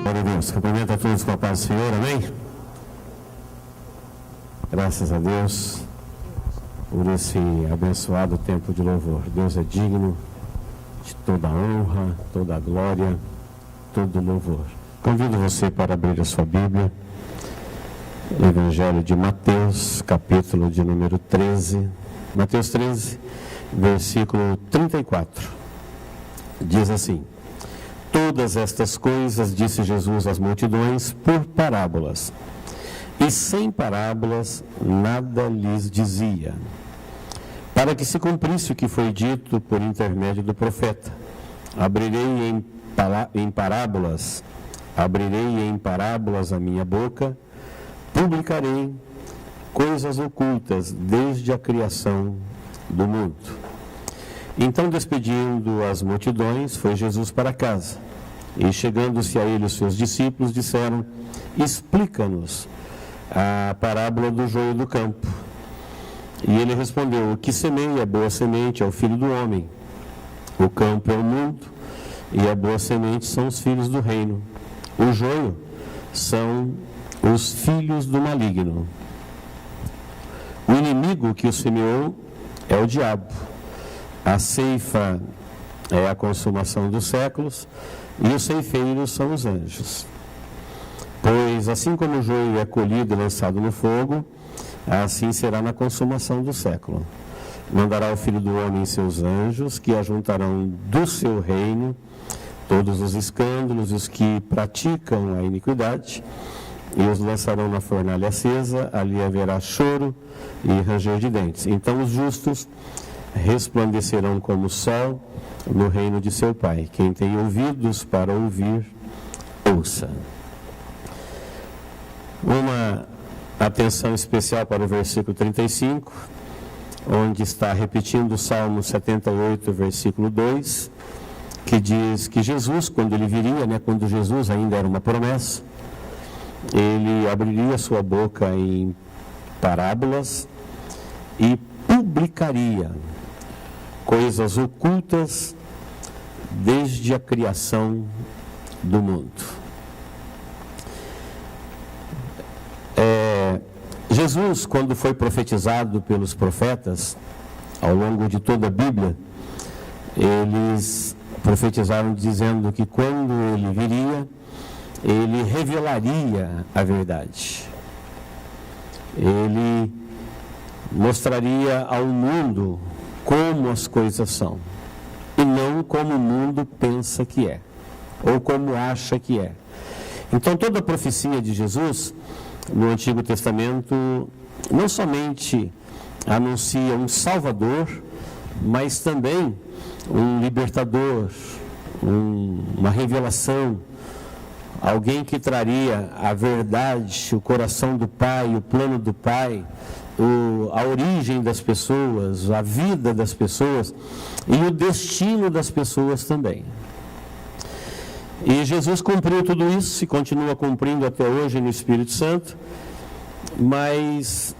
Glória a Deus. Cumprimento a todos com a paz do Senhor, amém? Graças a Deus por esse abençoado tempo de louvor. Deus é digno de toda a honra, toda a glória, todo o louvor. Convido você para abrir a sua Bíblia, Evangelho de Mateus, capítulo de número 13. Mateus 13, versículo 34. Diz assim: todas estas coisas disse Jesus às multidões por parábolas, e sem parábolas nada lhes dizia, para que se cumprisse o que foi dito por intermédio do profeta: abrirei em parábolas a minha boca, publicarei coisas ocultas desde a criação do mundo. Então, despedindo as multidões, foi Jesus para casa. E chegando-se a ele os seus discípulos, disseram: explica-nos a parábola do joio do campo. E ele respondeu: o que semeia a boa semente é o filho do homem. O campo é o mundo, e a boa semente são os filhos do reino. O joio são os filhos do maligno. O inimigo que o semeou é o diabo. A ceifa é a consumação dos séculos, e os ceifeiros são os anjos. Pois assim como o joio é colhido e lançado no fogo, assim será na consumação do século. Mandará o Filho do Homem seus anjos, que ajuntarão do seu reino todos os escândalos e os que praticam a iniquidade, e os lançarão na fornalha acesa. Ali haverá choro e ranger de dentes. Então os justos resplandecerão como o sol no reino de seu Pai. Quem tem ouvidos para ouvir, ouça. Uma atenção especial para o versículo 35, onde está repetindo o Salmo 78, versículo 2, que diz que Jesus, quando ele viria, quando Jesus ainda era uma promessa, ele abriria sua boca em parábolas e publicaria coisas ocultas desde a criação do mundo. Jesus, quando foi profetizado pelos profetas, ao longo de toda a Bíblia, eles profetizaram dizendo que quando ele viria, ele revelaria a verdade. Ele mostraria ao mundo como as coisas são, e não como o mundo pensa que é, ou como acha que é. Então toda a profecia de Jesus no Antigo Testamento não somente anuncia um Salvador, mas também um libertador, uma revelação, alguém que traria a verdade, o coração do Pai, o plano do Pai, a origem das pessoas, a vida das pessoas e o destino das pessoas também. E Jesus cumpriu tudo isso e continua cumprindo até hoje no Espírito Santo, mas,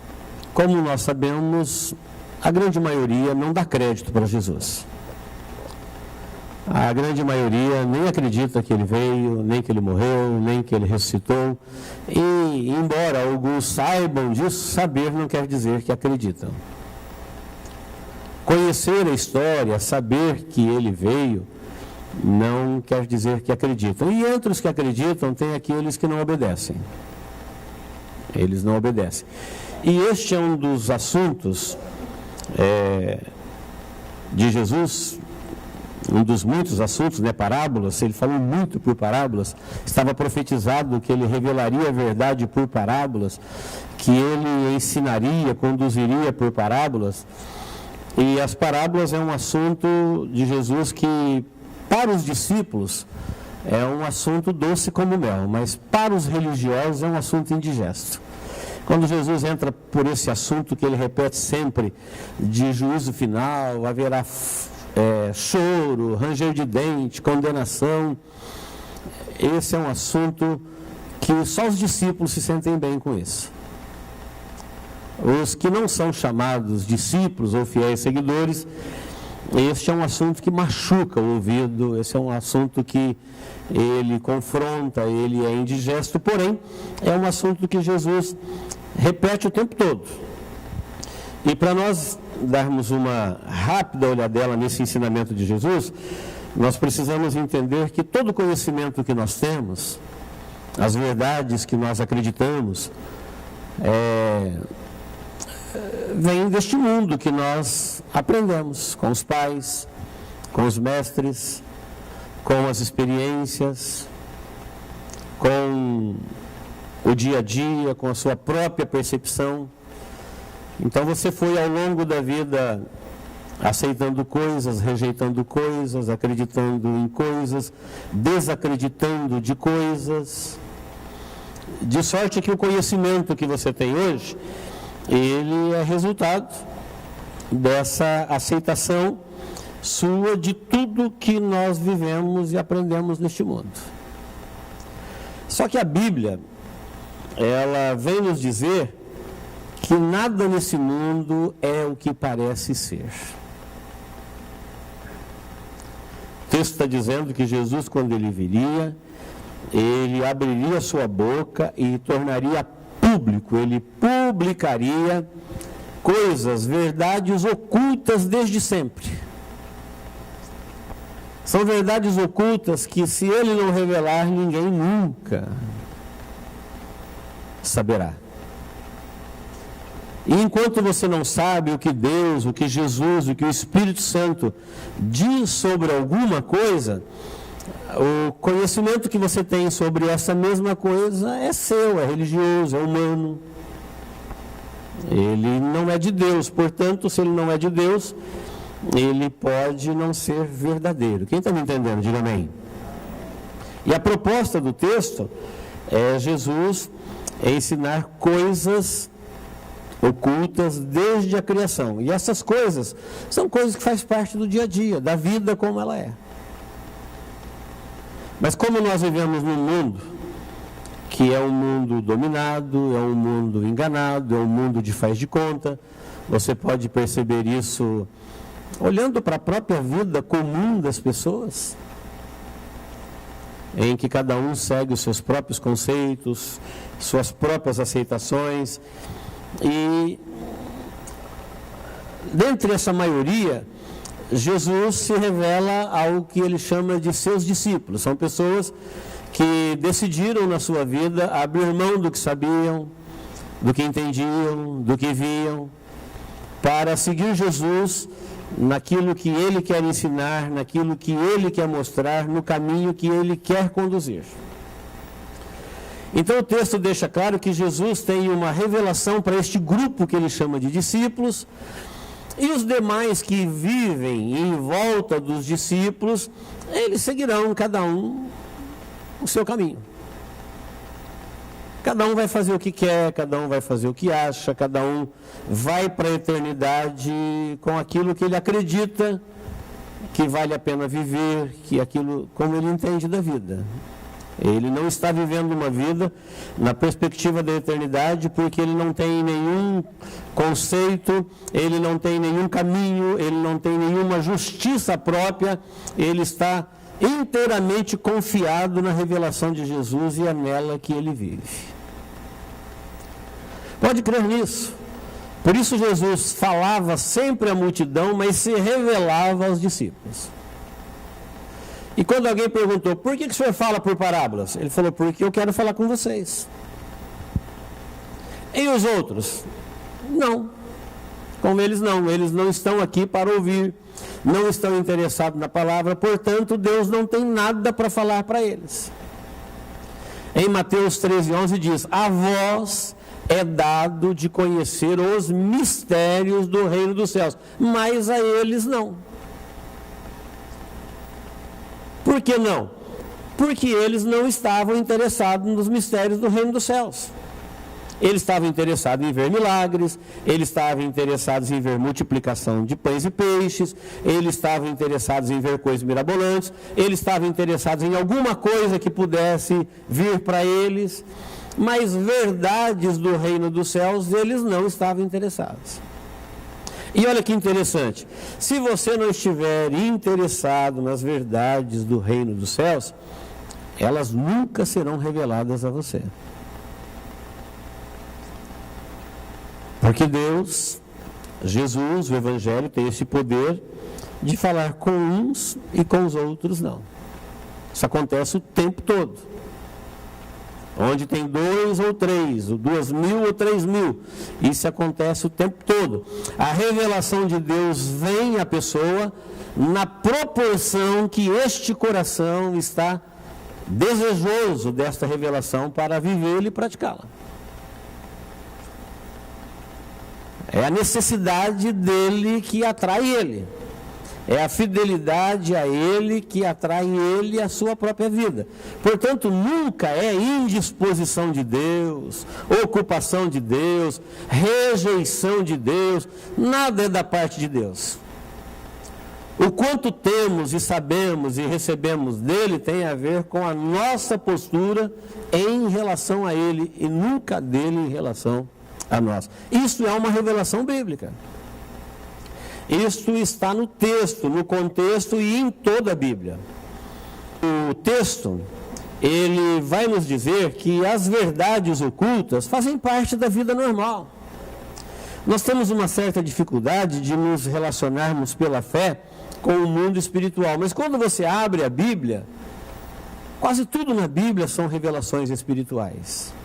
como nós sabemos, a grande maioria não dá crédito para Jesus. A grande maioria nem acredita que ele veio, nem que ele morreu, nem que ele ressuscitou. E, embora alguns saibam disso, saber não quer dizer que acreditam. Conhecer a história, saber que ele veio, não quer dizer que acreditam. E entre os que acreditam, tem aqueles que não obedecem. Eles não obedecem. E este é um dos assuntos de Jesus, um dos muitos assuntos, parábolas. Ele falou muito por parábolas. Estava profetizado que ele revelaria a verdade por parábolas, que ele ensinaria, conduziria por parábolas. E as parábolas é um assunto de Jesus que, para os discípulos, é um assunto doce como mel, mas para os religiosos é um assunto indigesto. Quando Jesus entra por esse assunto que ele repete sempre, de juízo final, haverá choro, ranger de dente, condenação. Esse é um assunto que só os discípulos se sentem bem com isso. Os que não são chamados discípulos ou fiéis seguidores este é um assunto que machuca o ouvido, esse é um assunto que ele confronta, ele é indigesto, porém, é um assunto que Jesus repete o tempo todo. E para nós darmos uma rápida olhadela nesse ensinamento de Jesus, nós precisamos entender que todo conhecimento que nós temos, as verdades que nós acreditamos, vem deste mundo que nós aprendemos com os pais, com os mestres, com as experiências, com o dia a dia, com a sua própria percepção. Então você foi ao longo da vida aceitando coisas, rejeitando coisas, acreditando em coisas, desacreditando de coisas, de sorte que o conhecimento que você tem hoje, ele é resultado dessa aceitação sua de tudo que nós vivemos e aprendemos neste mundo. Só que a Bíblia, ela vem nos dizer que nada nesse mundo é o que parece ser. O texto está dizendo que Jesus, quando ele viria, ele abriria sua boca e tornaria público, ele publicaria coisas, verdades ocultas desde sempre. São verdades ocultas que, se ele não revelar, ninguém nunca saberá. E enquanto você não sabe o que Deus, o que Jesus, o que o Espírito Santo diz sobre alguma coisa, o conhecimento que você tem sobre essa mesma coisa é seu, é religioso, é humano. Ele não é de Deus, portanto, se ele não é de Deus, ele pode não ser verdadeiro. Quem está me entendendo? Diga amém. E a proposta do texto é Jesus ensinar coisas ocultas desde a criação. E essas coisas são coisas que fazem parte do dia a dia, da vida como ela é. Mas como nós vivemos num mundo que é um mundo dominado, é um mundo enganado, é um mundo de faz de conta, você pode perceber isso olhando para a própria vida comum das pessoas, em que cada um segue os seus próprios conceitos, suas próprias aceitações, e dentre essa maioria, Jesus se revela ao que ele chama de seus discípulos. São pessoas que decidiram na sua vida abrir mão do que sabiam, do que entendiam, do que viam, para seguir Jesus naquilo que ele quer ensinar, naquilo que ele quer mostrar, no caminho que ele quer conduzir. Então o texto deixa claro que Jesus tem uma revelação para este grupo que ele chama de discípulos, e os demais que vivem em volta dos discípulos, eles seguirão cada um o seu caminho. Cada um vai fazer o que quer, cada um vai fazer o que acha, cada um vai para a eternidade com aquilo que ele acredita que vale a pena viver, que aquilo como ele entende da vida. Ele não está vivendo uma vida na perspectiva da eternidade porque ele não tem nenhum conceito, ele não tem nenhum caminho, ele não tem nenhuma justiça própria, ele está inteiramente confiado na revelação de Jesus e é nela que ele vive. Pode crer nisso. Por isso Jesus falava sempre à multidão, mas se revelava aos discípulos. E quando alguém perguntou, por que o senhor fala por parábolas? Ele falou, porque eu quero falar com vocês. E os outros? Não. Com eles não estão aqui para ouvir, não estão interessados na palavra, portanto Deus não tem nada para falar para eles. Em Mateus 13:11 diz, a vós é dado de conhecer os mistérios do reino dos céus, mas a eles não. Por que não? Porque eles não estavam interessados nos mistérios do reino dos céus. Eles estavam interessados em ver milagres, eles estavam interessados em ver multiplicação de pães e peixes, eles estavam interessados em ver coisas mirabolantes, eles estavam interessados em alguma coisa que pudesse vir para eles, mas verdades do reino dos céus eles não estavam interessados. E olha que interessante, se você não estiver interessado nas verdades do reino dos céus, elas nunca serão reveladas a você. Porque Deus, Jesus, o Evangelho, tem esse poder de falar com uns e com os outros não. Isso acontece o tempo todo. Onde tem 2 ou 3, ou 2.000 ou 3.000, isso acontece o tempo todo. A revelação de Deus vem à pessoa na proporção que este coração está desejoso desta revelação para vivê-la e praticá-la. É a necessidade dele que atrai ele. É a fidelidade a ele que atrai ele à sua própria vida. Portanto, nunca é indisposição de Deus, ocupação de Deus, rejeição de Deus, nada é da parte de Deus. O quanto temos e sabemos e recebemos dele tem a ver com a nossa postura em relação a ele e nunca dele em relação a nós. Isso é uma revelação bíblica. Isto está no texto, no contexto e em toda a Bíblia. O texto, ele vai nos dizer que as verdades ocultas fazem parte da vida normal. Nós temos uma certa dificuldade de nos relacionarmos pela fé com o mundo espiritual, mas quando você abre a Bíblia, quase tudo na Bíblia são revelações espirituais.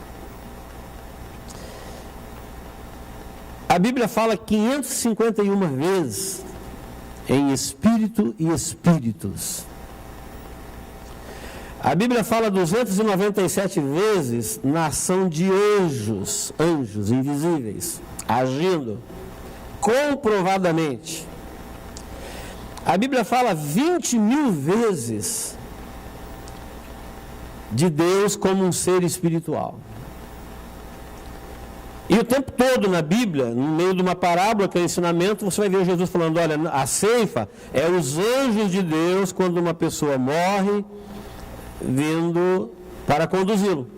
A Bíblia fala 551 vezes em espírito e espíritos. A Bíblia fala 297 vezes na ação de anjos invisíveis, agindo comprovadamente. A Bíblia fala 20.000 vezes de Deus como um ser espiritual. E o tempo todo na Bíblia, no meio de uma parábola que é ensinamento, você vai ver Jesus falando, olha, a ceifa é os anjos de Deus quando uma pessoa morre, vindo para conduzi-lo,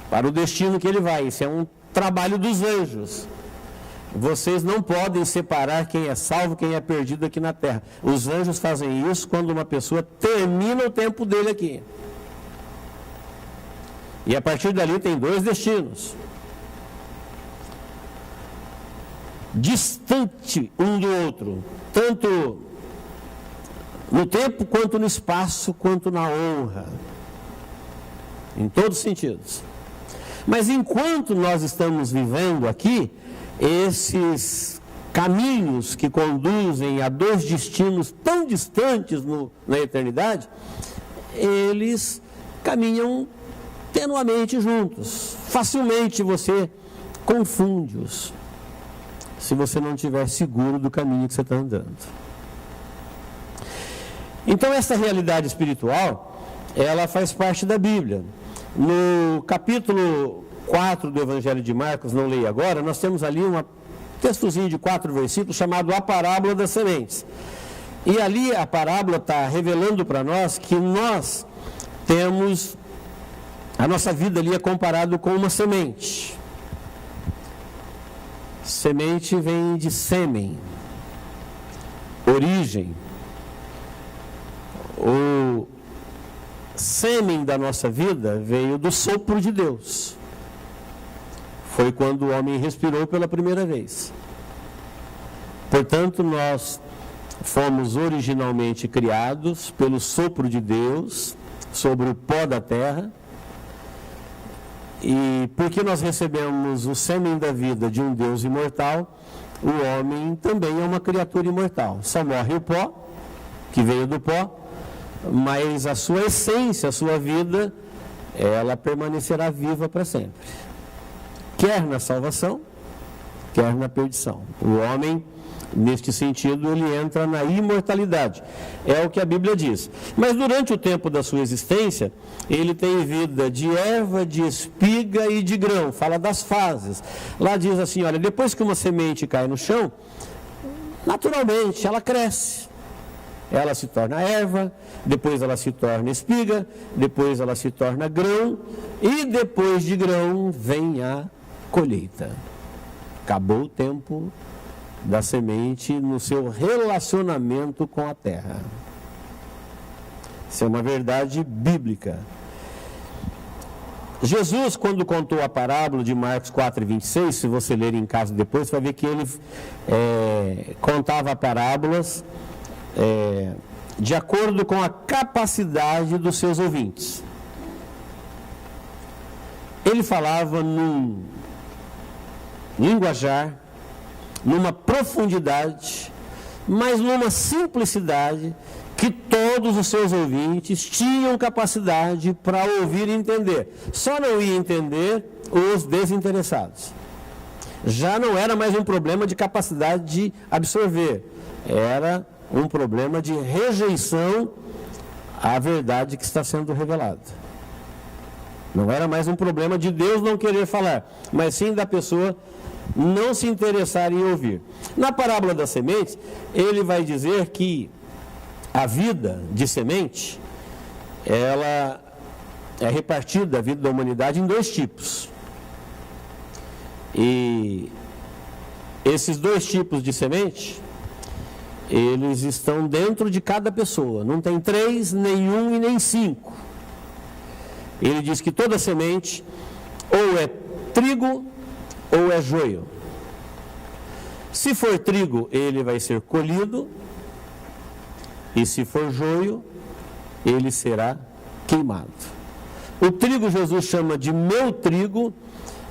para o destino que ele vai. Isso é um trabalho dos anjos. Vocês não podem separar quem é salvo, quem é perdido aqui na terra. Os anjos fazem isso quando uma pessoa termina o tempo dele aqui. E a partir dali tem 2 destinos. Distante um do outro, tanto no tempo quanto no espaço, quanto na honra, em todos os sentidos. Mas enquanto nós estamos vivendo aqui, esses caminhos que conduzem a 2 destinos tão distantes na eternidade, eles caminham tenuamente juntos. Facilmente você confunde-os, se você não estiver seguro do caminho que você está andando. Então, essa realidade espiritual, ela faz parte da Bíblia. No capítulo 4 do Evangelho de Marcos, não leio agora, nós temos ali um textozinho de 4 versículos chamado A Parábola das Sementes. E ali a parábola está revelando para nós que nós temos, a nossa vida ali é comparado com uma semente. Semente vem de sêmen, origem. O sêmen da nossa vida veio do sopro de Deus. Foi quando o homem respirou pela primeira vez. Portanto, nós fomos originalmente criados pelo sopro de Deus sobre o pó da terra. E porque nós recebemos o sêmen da vida de um Deus imortal, o homem também é uma criatura imortal. Só morre o pó, que veio do pó, mas a sua essência, a sua vida, ela permanecerá viva para sempre. Quer na salvação, quer na perdição. O homem, neste sentido, ele entra na imortalidade. É o que a Bíblia diz. Mas durante o tempo da sua existência, ele tem vida de erva, de espiga e de grão. Fala das fases. Lá diz assim, olha, depois que uma semente cai no chão, naturalmente ela cresce. Ela se torna erva, depois ela se torna espiga, depois ela se torna grão, e depois de grão vem a colheita. Acabou o tempo da semente no seu relacionamento com a terra. Isso é uma verdade bíblica. Jesus, quando contou a parábola de Marcos 4:26, se você ler em casa depois, você vai ver que ele contava parábolas de acordo com a capacidade dos seus ouvintes. Ele falava num linguajar, numa profundidade, mas numa simplicidade que todos os seus ouvintes tinham capacidade para ouvir e entender. Só não ia entender os desinteressados. Já não era mais um problema de capacidade de absorver, era um problema de rejeição à verdade que está sendo revelada. Não era mais um problema de Deus não querer falar, mas sim da pessoa não se interessar em ouvir. Na parábola das sementes, ele vai dizer que a vida de semente, ela é repartida, a vida da humanidade, em dois tipos. E esses dois tipos de semente, eles estão dentro de cada pessoa. Não tem 3, nem 1 e nem 5. Ele diz que toda semente ou é trigo ou é joio. Se for trigo, ele vai ser colhido, e se for joio, ele será queimado. O trigo Jesus chama de meu trigo,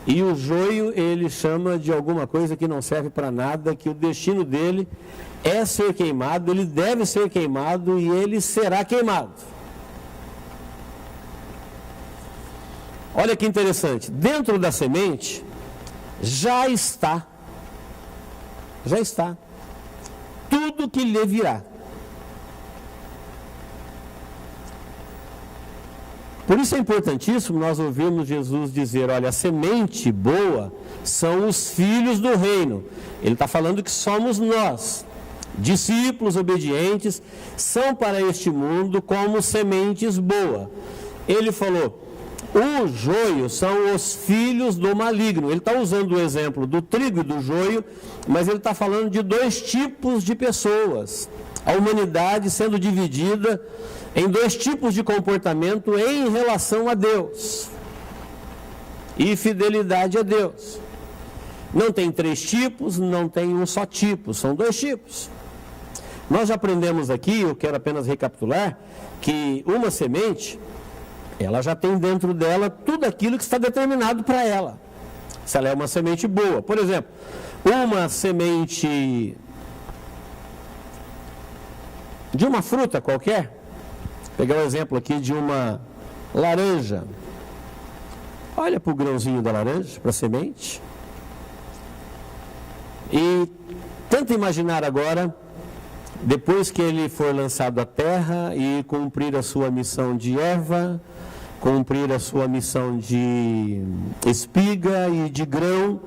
e o joio ele chama de alguma coisa que não serve para nada, que o destino dele é ser queimado, ele deve ser queimado e ele será queimado. Olha que interessante, dentro da semente já está tudo que lhe virá. Por isso é importantíssimo nós ouvirmos Jesus dizer, olha, a semente boa são os filhos do reino. Ele está falando que somos nós, discípulos obedientes, são para este mundo como sementes boas. Ele falou, o joio são os filhos do maligno. Ele está usando o exemplo do trigo e do joio, mas ele está falando de dois tipos de pessoas. A humanidade sendo dividida em dois tipos de comportamento em relação a Deus e fidelidade a Deus. Não tem 3 tipos, não tem um só tipo, são 2 tipos. Nós já aprendemos aqui, eu quero apenas recapitular, que uma semente, ela já tem dentro dela tudo aquilo que está determinado para ela. Se ela é uma semente boa. Por exemplo, uma semente de uma fruta qualquer, vou pegar um exemplo aqui de uma laranja. Olha para o grãozinho da laranja, para a semente. E tenta imaginar agora, depois que ele for lançado à terra e cumprir a sua missão de erva, cumprir a sua missão de espiga e de grão,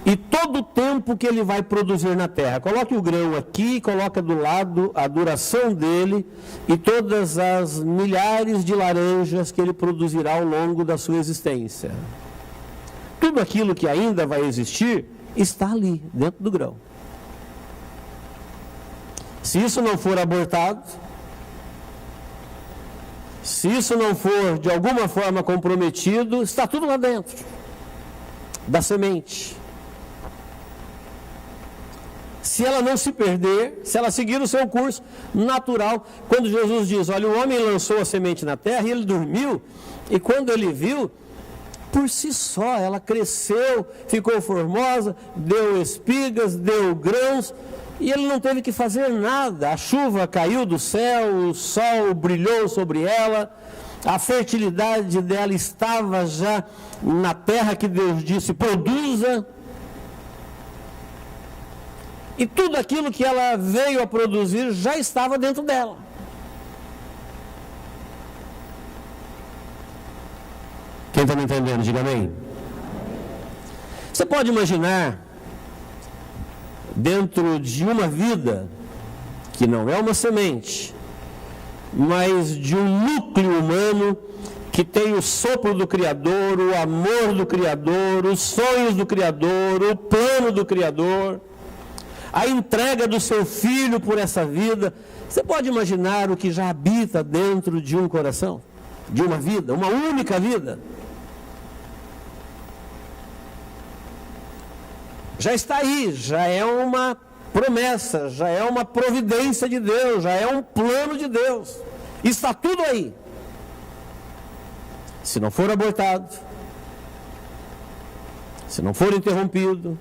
e todo o tempo que ele vai produzir na terra. Coloque o grão aqui, coloca do lado a duração dele e todas as milhares de laranjas que ele produzirá ao longo da sua existência. Tudo aquilo que ainda vai existir está ali, dentro do grão. Se isso não for abortado, se isso não for de alguma forma comprometido, está tudo lá dentro da semente. Se ela não se perder, se ela seguir o seu curso natural, quando Jesus diz, olha, o homem lançou a semente na terra e ele dormiu, e quando ele viu, por si só, ela cresceu, ficou formosa, deu espigas, deu grãos, e ele não teve que fazer nada. A chuva caiu do céu, o sol brilhou sobre ela, a fertilidade dela estava já na terra que Deus disse, produza. E tudo aquilo que ela veio a produzir já estava dentro dela. Quem está me entendendo, diga amém. Você pode imaginar, dentro de uma vida, que não é uma semente, mas de um núcleo humano que tem o sopro do Criador, o amor do Criador, os sonhos do Criador, o plano do Criador, a entrega do seu filho por essa vida. Você pode imaginar o que já habita dentro de um coração, de uma vida, uma única vida? Já está aí, já é uma promessa, já é uma providência de Deus, já é um plano de Deus. Está tudo aí. Se não for abortado, se não for interrompido,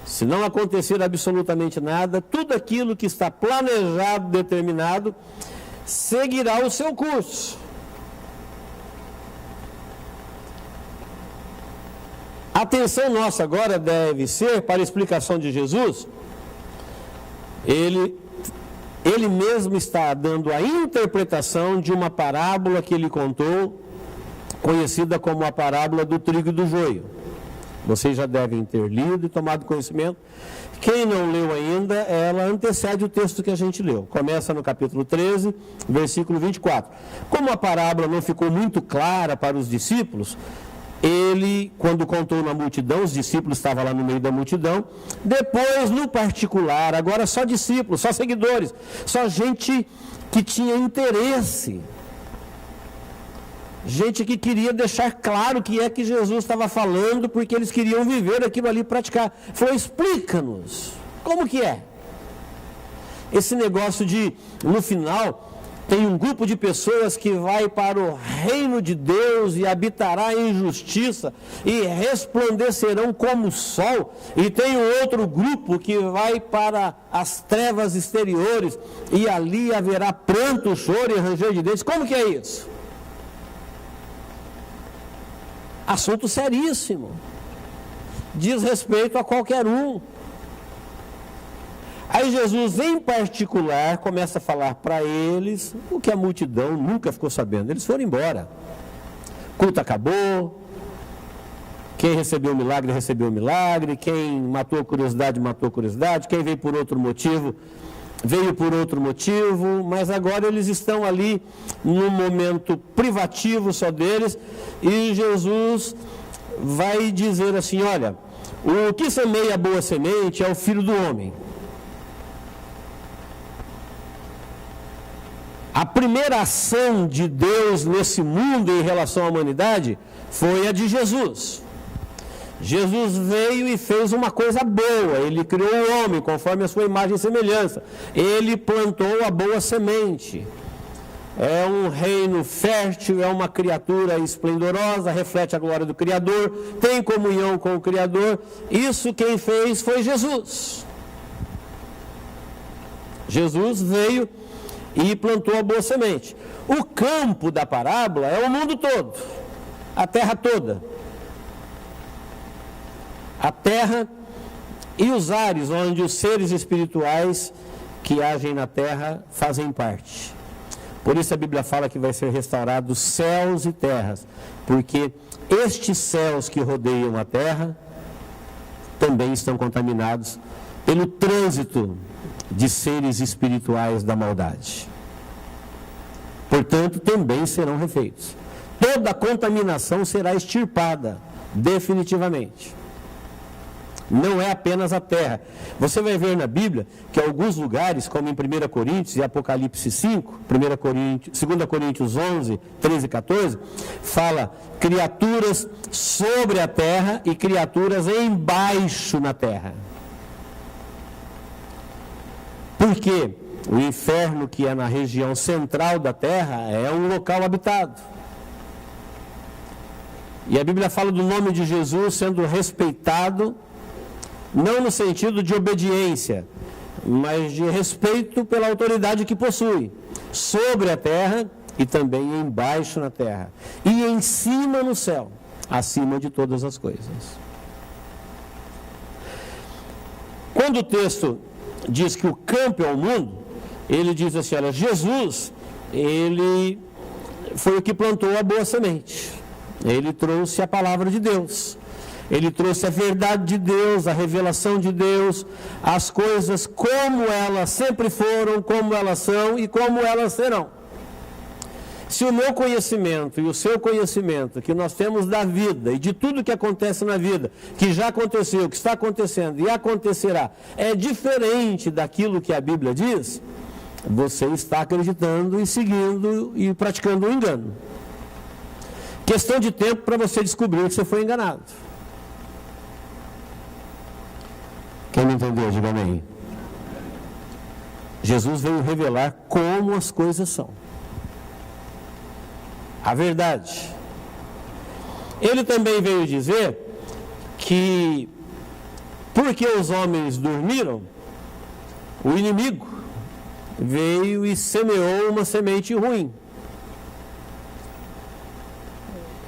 se não acontecer absolutamente nada, tudo aquilo que está planejado, determinado, seguirá o seu curso. A atenção nossa agora deve ser para a explicação de Jesus. Ele mesmo está dando a interpretação de uma parábola que ele contou, conhecida como a parábola do trigo e do joio. Vocês já devem ter lido e tomado conhecimento. Quem não leu ainda, ela antecede o texto que a gente leu. Começa no capítulo 13, versículo 24. Como a parábola não ficou muito clara para os discípulos, ele, quando contou na multidão, os discípulos estavam lá no meio da multidão, depois no particular, agora só discípulos, só seguidores, só gente que tinha interesse, gente que queria deixar claro o que é que Jesus estava falando, porque eles queriam viver aquilo ali, praticar. Falou, explica-nos, como que é? Esse negócio de, no final, tem um grupo de pessoas que vai para o reino de Deus e habitará em justiça e resplandecerão como o sol. E tem um outro grupo que vai para as trevas exteriores e ali haverá pranto, choro e ranger de dentes. Como que é isso? Assunto seríssimo. Diz respeito a qualquer um. Aí Jesus, em particular, começa a falar para eles o que a multidão nunca ficou sabendo. Eles foram embora. O culto acabou. Quem recebeu o milagre, recebeu o milagre. Quem matou a curiosidade, matou a curiosidade. Quem veio por outro motivo, veio por outro motivo. Mas agora eles estão ali num momento privativo só deles. E Jesus vai dizer assim, olha, o que semeia a boa semente é o Filho do Homem. A primeira ação de Deus nesse mundo em relação à humanidade foi a de Jesus. Jesus veio e fez uma coisa boa, ele criou o homem conforme a sua imagem e semelhança. Ele plantou a boa semente. É um reino fértil, é uma criatura esplendorosa, reflete a glória do Criador, tem comunhão com o Criador. Isso quem fez foi Jesus. Jesus veio e plantou a boa semente. O campo da parábola é o mundo todo, a terra toda. A terra e os ares onde os seres espirituais que agem na terra fazem parte. Por isso a Bíblia fala que vai ser restaurados céus e terras, porque estes céus que rodeiam a terra também estão contaminados pelo trânsito de seres espirituais da maldade. Portanto, também serão refeitos. Toda a contaminação será extirpada, definitivamente. Não é apenas a terra. Você vai ver na Bíblia que alguns lugares, como em 1 Coríntios e Apocalipse 5, 2 Coríntios 11, 13 e 14, fala criaturas sobre a terra e criaturas embaixo na terra. Porque o inferno, que é na região central da terra, é um local habitado. E a Bíblia fala do nome de Jesus sendo respeitado, não no sentido de obediência, mas de respeito pela autoridade que possui, sobre a terra e também embaixo na terra, e em cima no céu, acima de todas as coisas. Quando o texto diz que o campo é o mundo, ele diz assim, olha, Jesus, ele foi o que plantou a boa semente. Ele trouxe a palavra de Deus. Ele trouxe a verdade de Deus, a revelação de Deus, as coisas como elas sempre foram, como elas são e como elas serão. Se o meu conhecimento e o seu conhecimento que nós temos da vida e de tudo que acontece na vida, que já aconteceu, que está acontecendo e acontecerá, é diferente daquilo que a Bíblia diz, você está acreditando e seguindo e praticando um engano. Questão de tempo para você descobrir que você foi enganado. Quem não entendeu, diga amém. Jesus veio revelar como as coisas são. A verdade. Ele também veio dizer que, porque os homens dormiram, o inimigo veio e semeou uma semente ruim.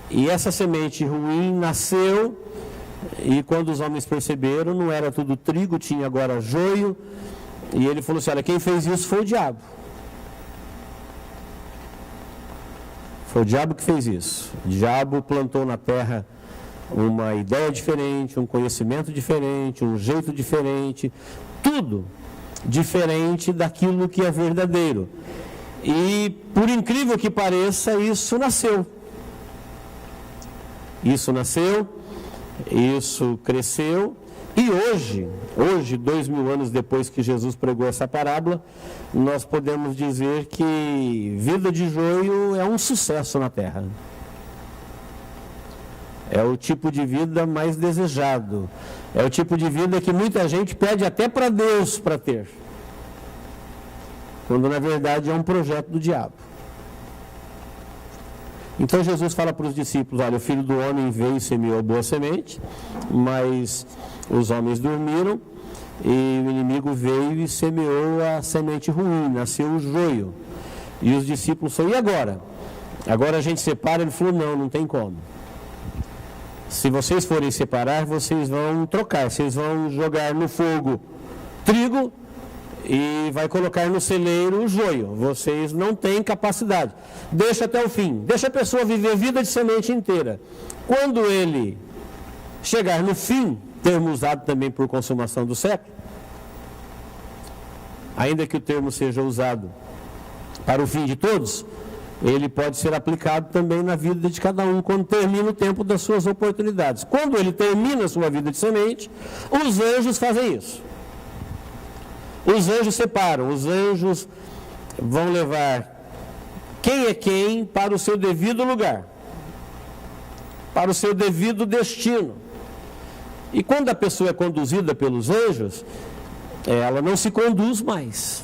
E essa semente ruim nasceu, e quando os homens perceberam, não era tudo trigo, tinha agora joio, e ele falou assim, olha, quem fez isso foi o diabo. Foi o diabo que fez isso. O diabo plantou na terra uma ideia diferente, um conhecimento diferente, um jeito diferente, tudo diferente daquilo que é verdadeiro. E, por incrível que pareça, isso nasceu. Isso nasceu, isso cresceu, e hoje, 2000 anos depois que Jesus pregou essa parábola, nós podemos dizer que vida de joio é um sucesso na terra. É o tipo de vida mais desejado. É o tipo de vida que muita gente pede até para Deus para ter. Quando na verdade é um projeto do diabo. Então Jesus fala para os discípulos, olha, o Filho do Homem veio e semeou boa semente, mas os homens dormiram e o inimigo veio e semeou a semente ruim, nasceu o joio. E os discípulos falaram, e agora? Agora a gente separa? Ele falou, não tem como. Se vocês forem separar, vocês vão trocar, vocês vão jogar no fogo trigo e vai colocar no celeiro o joio. Vocês não têm capacidade. Deixa até o fim. Deixa a pessoa viver a vida de semente inteira. Quando ele chegar no fim, termo usado também por consumação do século, ainda que o termo seja usado para o fim de todos, ele pode ser aplicado também na vida de cada um, quando termina o tempo das suas oportunidades. Quando ele termina a sua vida de semente, os anjos fazem isso. Os anjos separam, os anjos vão levar quem é quem para o seu devido lugar, para o seu devido destino. E quando a pessoa é conduzida pelos anjos, ela não se conduz mais.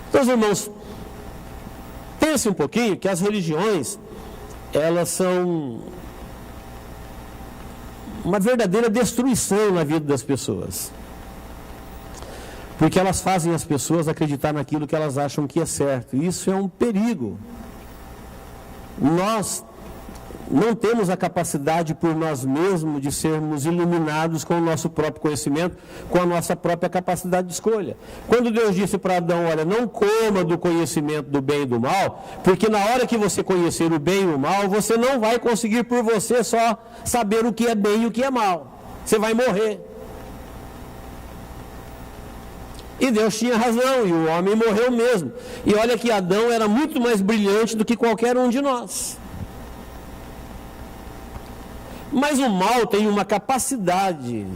Então, irmãos, pense um pouquinho que as religiões, elas são uma verdadeira destruição na vida das pessoas. Porque elas fazem as pessoas acreditar naquilo que elas acham que é certo. E isso é um perigo. Nós não temos a capacidade por nós mesmos de sermos iluminados com o nosso próprio conhecimento, com a nossa própria capacidade de escolha. Quando Deus disse para Adão, olha, não coma do conhecimento do bem e do mal, porque na hora que você conhecer o bem e o mal, você não vai conseguir por você só saber o que é bem e o que é mal. Você vai morrer. E Deus tinha razão, e o homem morreu mesmo. E olha que Adão era muito mais brilhante do que qualquer um de nós. Mas o mal tem uma capacidade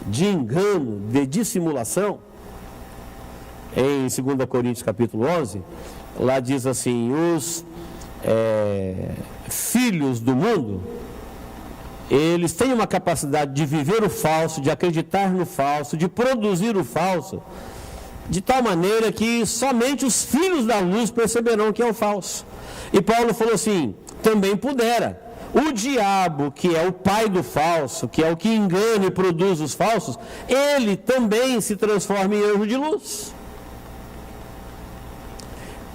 de engano, de dissimulação. Em 2 Coríntios capítulo 11, lá diz assim, os filhos do mundo, eles têm uma capacidade de viver o falso, de acreditar no falso, de produzir o falso, de tal maneira que somente os filhos da luz perceberão que é o falso. E Paulo falou assim, também pudera. O diabo, que é o pai do falso, que é o que engana e produz os falsos, ele também se transforma em anjo de luz.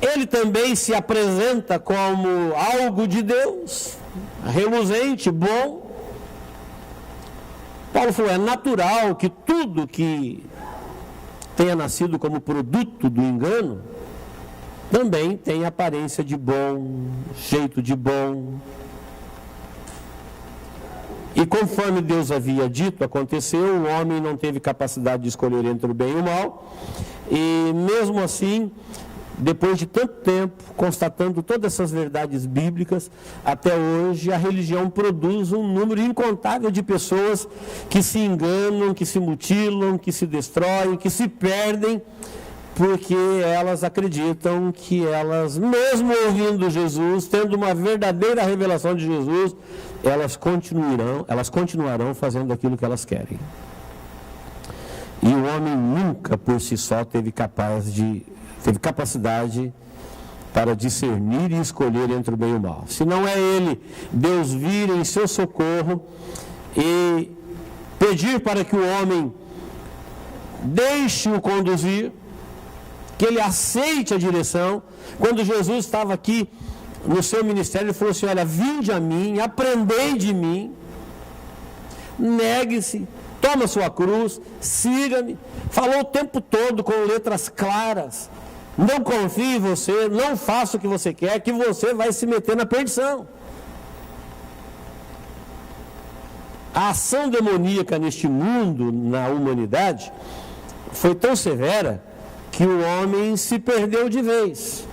Ele também se apresenta como algo de Deus, reluzente, bom. Paulo falou, é natural que tudo que tenha nascido como produto do engano, também tem aparência de bom, jeito de bom. E conforme Deus havia dito, aconteceu, o homem não teve capacidade de escolher entre o bem e o mal, e mesmo assim, depois de tanto tempo, constatando todas essas verdades bíblicas, até hoje a religião produz um número incontável de pessoas que se enganam, que se mutilam, que se destroem, que se perdem, porque elas acreditam que elas, mesmo ouvindo Jesus, tendo uma verdadeira revelação de Jesus, elas continuarão fazendo aquilo que elas querem. E o homem nunca por si só teve capacidade para discernir e escolher entre o bem e o mal. Se não é ele, Deus vir em seu socorro e pedir para que o homem deixe-o conduzir, que ele aceite a direção. Quando Jesus estava aqui no seu ministério, ele falou assim: olha, vinde a mim, aprendei de mim, negue-se, toma sua cruz, siga-me. Falou o tempo todo com letras claras: não confie em você, não faça o que você quer, que você vai se meter na perdição. A ação demoníaca neste mundo, na humanidade, foi tão severa que o homem se perdeu de vez.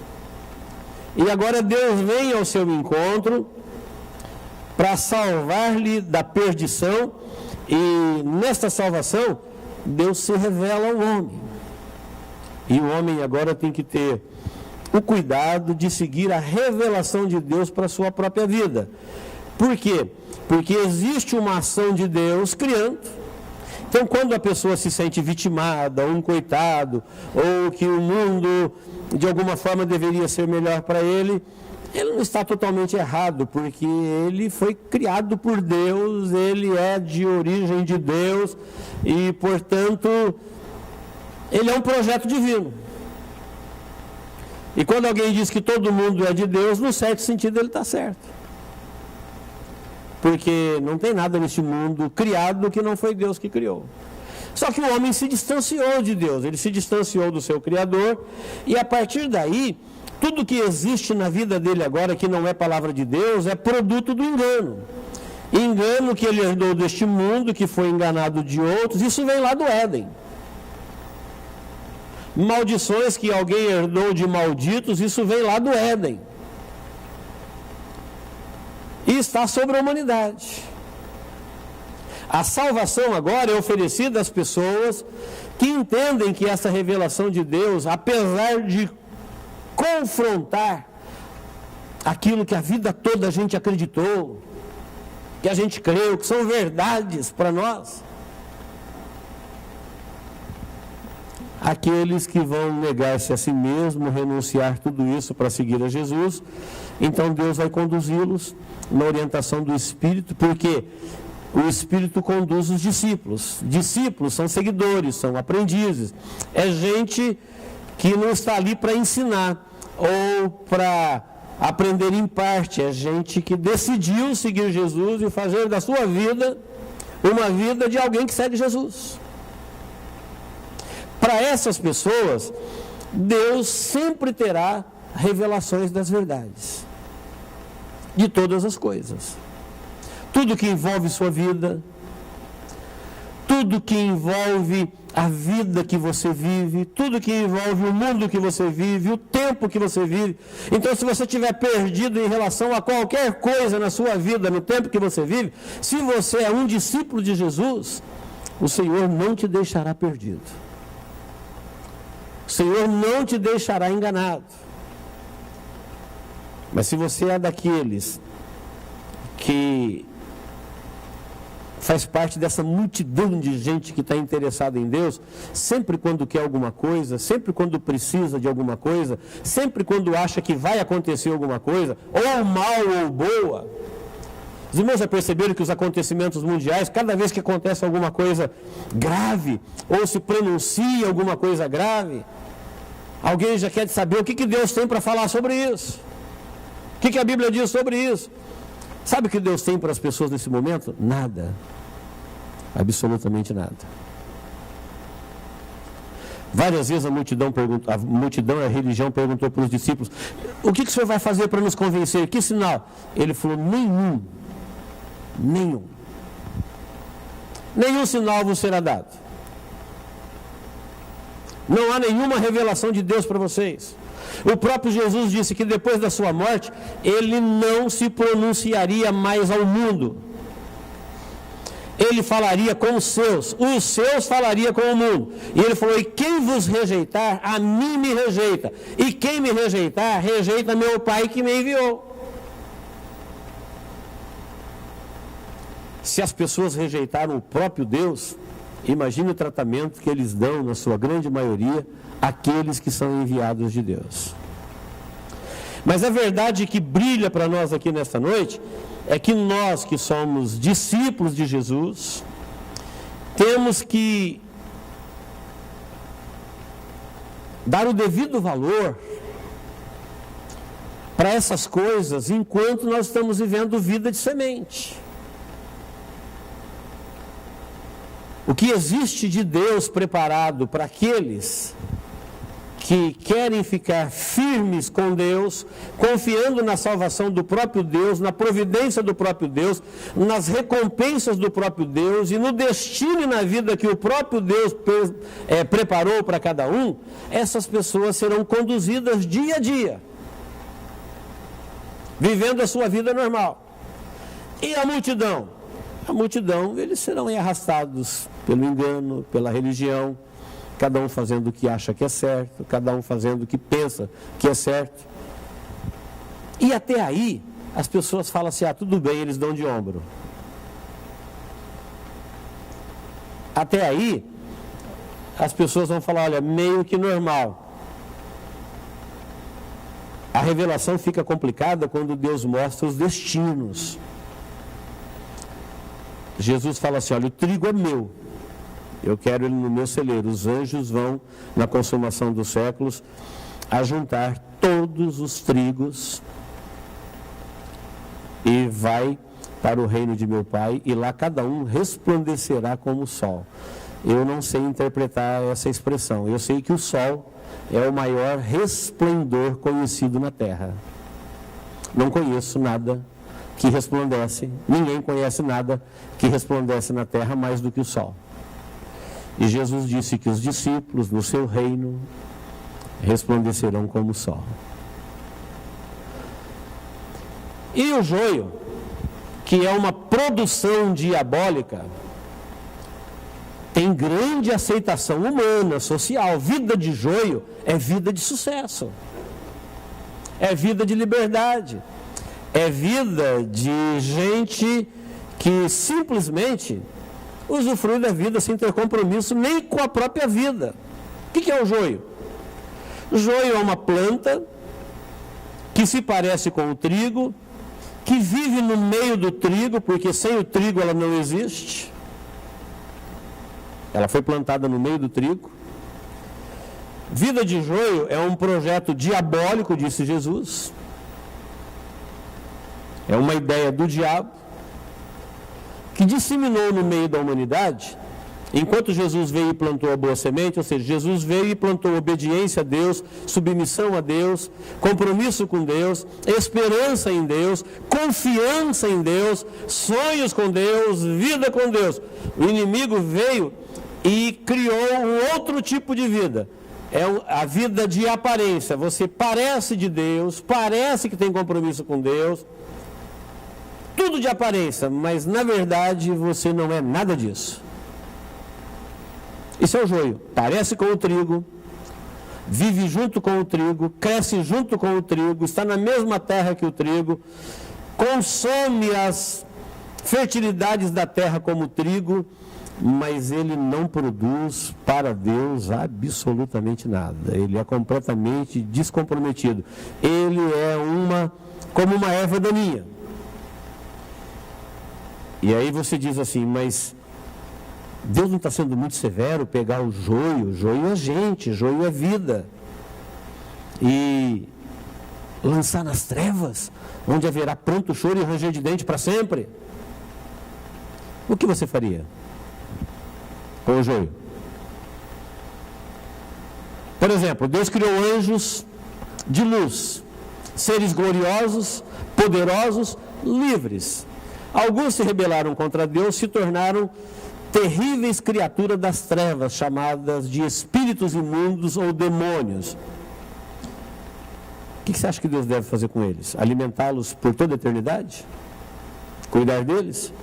E agora Deus vem ao seu encontro para salvar-lhe da perdição, e nesta salvação Deus se revela ao homem. E o homem agora tem que ter o cuidado de seguir a revelação de Deus para a sua própria vida. Por quê? Porque existe uma ação de Deus criando. Então, quando a pessoa se sente vitimada, um coitado, ou que o mundo de alguma forma deveria ser melhor para ele, ele não está totalmente errado, porque ele foi criado por Deus, ele é de origem de Deus e, portanto, ele é um projeto divino. E quando alguém diz que todo mundo é de Deus, no certo sentido ele está certo. Porque não tem nada neste mundo criado que não foi Deus que criou. Só que o homem se distanciou de Deus, ele se distanciou do seu Criador, e a partir daí, tudo que existe na vida dele agora, que não é palavra de Deus, é produto do engano. Engano que ele herdou deste mundo, que foi enganado de outros, isso vem lá do Éden. Maldições que alguém herdou de malditos, isso vem lá do Éden. E está sobre a humanidade. A salvação agora é oferecida às pessoas que entendem que essa revelação de Deus, apesar de confrontar aquilo que a vida toda a gente acreditou, que a gente creu, que são verdades para nós, aqueles que vão negar-se a si mesmo, renunciar tudo isso para seguir a Jesus, então Deus vai conduzi-los na orientação do Espírito, porque o Espírito conduz os discípulos. Discípulos são seguidores, são aprendizes. É gente que não está ali para ensinar ou para aprender em parte. É gente que decidiu seguir Jesus e fazer da sua vida uma vida de alguém que segue Jesus. Para essas pessoas, Deus sempre terá revelações das verdades, de todas as coisas. Tudo que envolve sua vida, tudo que envolve a vida que você vive, tudo que envolve o mundo que você vive, o tempo que você vive. Então, se você estiver perdido em relação a qualquer coisa na sua vida, no tempo que você vive, se você é um discípulo de Jesus, o Senhor não te deixará perdido. O Senhor não te deixará enganado. Mas se você é daqueles que faz parte dessa multidão de gente que está interessada em Deus, sempre quando quer alguma coisa, sempre quando precisa de alguma coisa, sempre quando acha que vai acontecer alguma coisa, ou mal ou boa. Os irmãos já perceberam que os acontecimentos mundiais, cada vez que acontece alguma coisa grave, ou se pronuncia alguma coisa grave, alguém já quer saber o que Deus tem para falar sobre isso. O que a Bíblia diz sobre isso? Sabe o que Deus tem para as pessoas nesse momento? Nada. Absolutamente nada. Várias vezes a religião perguntou para os discípulos: o que o Senhor vai fazer para nos convencer? Que sinal? Ele falou: nenhum. Nenhum. Nenhum sinal vos será dado. Não há nenhuma revelação de Deus para vocês. O próprio Jesus disse que depois da sua morte, ele não se pronunciaria mais ao mundo. Ele falaria com os seus falaria com o mundo. E ele falou: e quem vos rejeitar, a mim me rejeita. E quem me rejeitar, rejeita meu Pai que me enviou. Se as pessoas rejeitaram o próprio Deus, imagine o tratamento que eles dão, na sua grande maioria, àqueles que são enviados de Deus. Mas a verdade que brilha para nós aqui nesta noite é que nós que somos discípulos de Jesus, temos que dar o devido valor para essas coisas enquanto nós estamos vivendo vida de semente. O que existe de Deus preparado para aqueles que querem ficar firmes com Deus, confiando na salvação do próprio Deus, na providência do próprio Deus, nas recompensas do próprio Deus e no destino e na vida que o próprio Deus preparou para cada um, essas pessoas serão conduzidas dia a dia, vivendo a sua vida normal. E a multidão? A multidão, eles serão arrastados pelo engano, pela religião, cada um fazendo o que acha que é certo, cada um fazendo o que pensa que é certo. E até aí, as pessoas falam assim: ah, tudo bem, eles dão de ombro. Até aí, as pessoas vão falar: olha, meio que normal. A revelação fica complicada quando Deus mostra os destinos. Jesus fala assim: olha, o trigo é meu, eu quero ele no meu celeiro. Os anjos vão, na consumação dos séculos, ajuntar todos os trigos e vai para o reino de meu Pai, e lá cada um resplandecerá como o sol. Eu não sei interpretar essa expressão. Eu sei que o sol é o maior resplendor conhecido na terra. Não conheço nada que resplandece, ninguém conhece nada que resplandece na terra mais do que o sol. E Jesus disse que os discípulos no seu reino resplandecerão como o sol. E o joio, que é uma produção diabólica, tem grande aceitação humana, social. Vida de joio é vida de sucesso, é vida de liberdade, é vida de gente que simplesmente usufrui da vida sem ter compromisso nem com a própria vida. O que é o joio? O joio é uma planta que se parece com o trigo, que vive no meio do trigo, porque sem o trigo ela não existe. Ela foi plantada no meio do trigo. Vida de joio é um projeto diabólico, disse Jesus. É uma ideia do diabo que disseminou no meio da humanidade, enquanto Jesus veio e plantou a boa semente, ou seja, Jesus veio e plantou obediência a Deus, submissão a Deus, compromisso com Deus, esperança em Deus, confiança em Deus, sonhos com Deus, vida com Deus. O inimigo veio e criou um outro tipo de vida. É a vida de aparência. Você parece de Deus, parece que tem compromisso com Deus, tudo de aparência, mas na verdade você não é nada disso. Isso é o joio. Parece com o trigo, vive junto com o trigo, cresce junto com o trigo, está na mesma terra que o trigo, consome as fertilidades da terra como o trigo, mas ele não produz para Deus absolutamente nada. Ele é completamente descomprometido. Ele é como uma erva daninha. E aí você diz assim: mas Deus não está sendo muito severo pegar o joio? Joio é gente, joio é vida, e lançar nas trevas, onde haverá pranto, choro e ranger de dente para sempre? O que você faria com o joio? Por exemplo, Deus criou anjos de luz, seres gloriosos, poderosos, livres. Alguns se rebelaram contra Deus, se tornaram terríveis criaturas das trevas, chamadas de espíritos imundos ou demônios. O que você acha que Deus deve fazer com eles? Alimentá-los por toda a eternidade? Cuidar deles?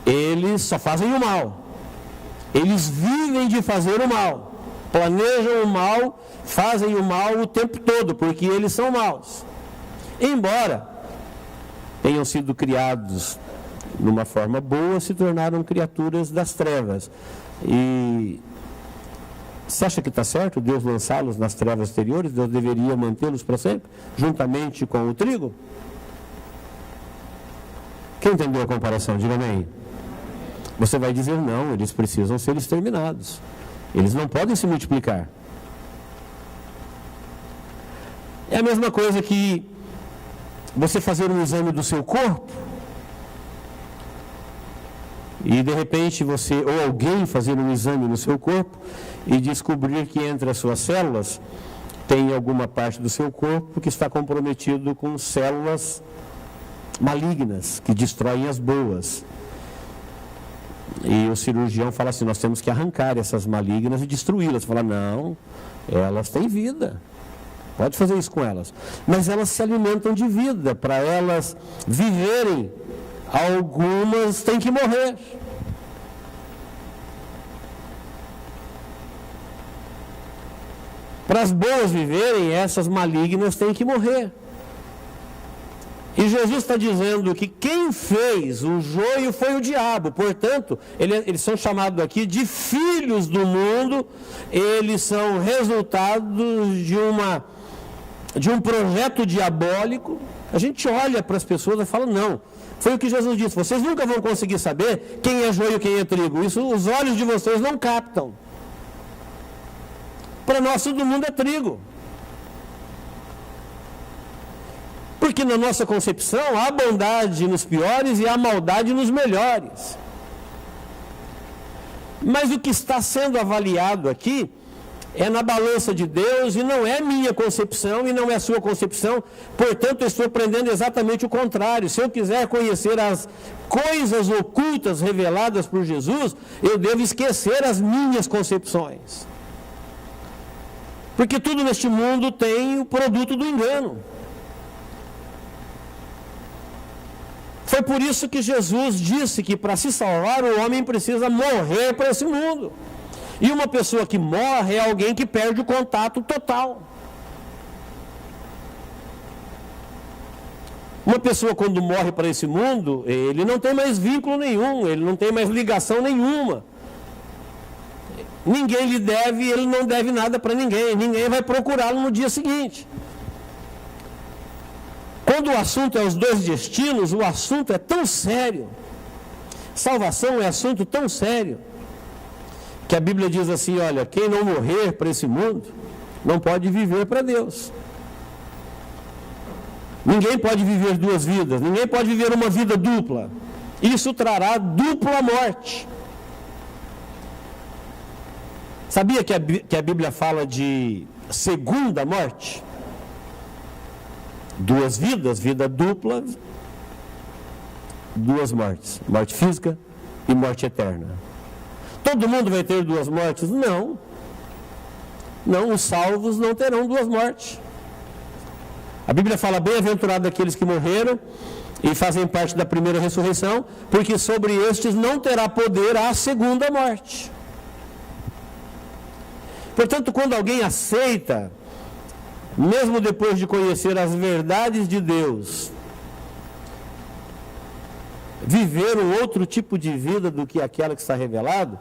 Eles só fazem o mal. Eles vivem de fazer o mal. Planejam o mal, fazem o mal o tempo todo, porque eles são maus. Embora tenham sido criados numa forma boa, se tornaram criaturas das trevas. E você acha que está certo Deus lançá-los nas trevas exteriores? Deus deveria mantê-los para sempre, juntamente com o trigo? Quem entendeu a comparação? Diga amém. Você vai dizer não, eles precisam ser exterminados. Eles não podem se multiplicar. É a mesma coisa que você fazer um exame do seu corpo e de repente você ou alguém fazer um exame no seu corpo e descobrir que entre as suas células tem alguma parte do seu corpo que está comprometido com células malignas que destroem as boas. E o cirurgião fala assim, nós temos que arrancar essas malignas e destruí-las. Fala, não, elas têm vida. Pode fazer isso com elas. Mas elas se alimentam de vida. Para elas viverem, algumas têm que morrer. Para as boas viverem, essas malignas têm que morrer. E Jesus está dizendo que quem fez o joio foi o diabo. Portanto, eles são chamados aqui de filhos do mundo. Eles são resultados de um projeto diabólico. A gente olha para as pessoas e fala, não. Foi o que Jesus disse, vocês nunca vão conseguir saber quem é joio e quem é trigo. Isso os olhos de vocês não captam. Para nós todo mundo é trigo. Porque na nossa concepção há bondade nos piores e há maldade nos melhores. Mas o que está sendo avaliado aqui é na balança de Deus e não é minha concepção e não é sua concepção. Portanto, eu estou aprendendo exatamente o contrário. Se eu quiser conhecer as coisas ocultas reveladas por Jesus, eu devo esquecer as minhas concepções. Porque tudo neste mundo tem o produto do engano. Foi por isso que Jesus disse que para se salvar o homem precisa morrer para esse mundo. E uma pessoa que morre é alguém que perde o contato total. Uma pessoa quando morre para esse mundo, ele não tem mais vínculo nenhum, ele não tem mais ligação nenhuma. Ninguém lhe deve, ele não deve nada para ninguém, ninguém vai procurá-lo no dia seguinte. Quando o assunto é os dois destinos, o assunto é tão sério. Salvação é assunto tão sério, que a Bíblia diz assim, olha, quem não morrer para esse mundo, não pode viver para Deus. Ninguém pode viver duas vidas, ninguém pode viver uma vida dupla. Isso trará dupla morte. Sabia que a Bíblia fala de segunda morte? Duas vidas, vida dupla, duas mortes. Morte física e morte eterna. Todo mundo vai ter duas mortes? Não. Não, os salvos não terão duas mortes. A Bíblia fala, bem-aventurado aqueles que morreram e fazem parte da primeira ressurreição, porque sobre estes não terá poder a segunda morte. Portanto, quando alguém aceita, mesmo depois de conhecer as verdades de Deus, viver um outro tipo de vida do que aquela que está revelado,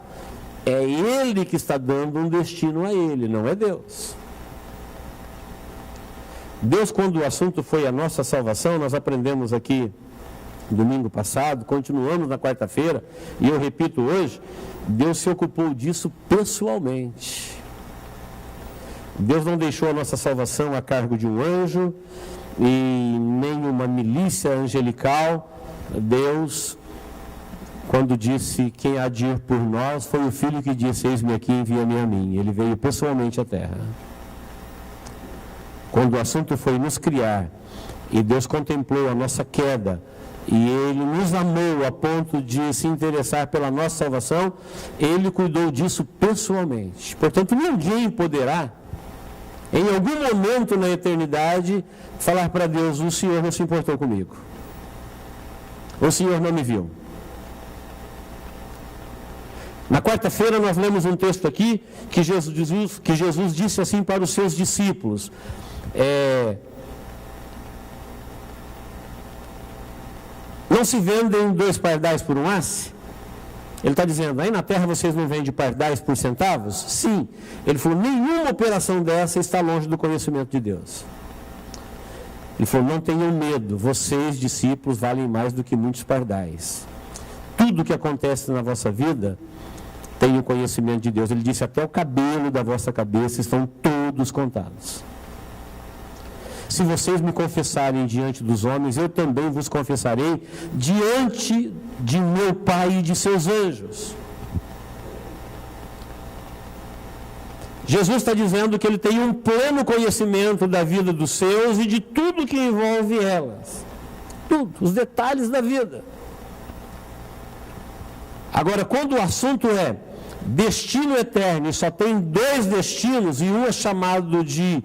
é ele que está dando um destino a ele, não é Deus. Deus, quando o assunto foi a nossa salvação, nós aprendemos aqui domingo passado, continuamos na quarta-feira, e eu repito hoje, Deus se ocupou disso pessoalmente. Deus não deixou a nossa salvação a cargo de um anjo e nem uma milícia angelical. Deus, quando disse quem há de ir por nós, foi o Filho que disse, eis-me aqui, envia-me a mim. Ele veio pessoalmente à terra. Quando o assunto foi nos criar, e Deus contemplou a nossa queda, e Ele nos amou a ponto de se interessar pela nossa salvação, Ele cuidou disso pessoalmente. Portanto, ninguém poderá em algum momento na eternidade, falar para Deus: o Senhor não se importou comigo, o Senhor não me viu. Na quarta-feira nós lemos um texto aqui que Jesus disse assim para os seus discípulos: não se vendem 2 pardais por um asse? Ele está dizendo: aí na terra vocês não vendem pardais por centavos? Sim. Ele falou: nenhuma operação dessa está longe do conhecimento de Deus. Ele falou: não tenham medo, vocês, discípulos, valem mais do que muitos pardais. Tudo que acontece na vossa vida tem o conhecimento de Deus. Ele disse: até o cabelo da vossa cabeça estão todos contados. Se vocês me confessarem diante dos homens, eu também vos confessarei diante de meu Pai e de seus anjos. Jesus está dizendo que ele tem um pleno conhecimento da vida dos seus e de tudo que envolve elas. Tudo, os detalhes da vida. Agora, quando o assunto é destino eterno, e só tem 2 destinos, e um é chamado de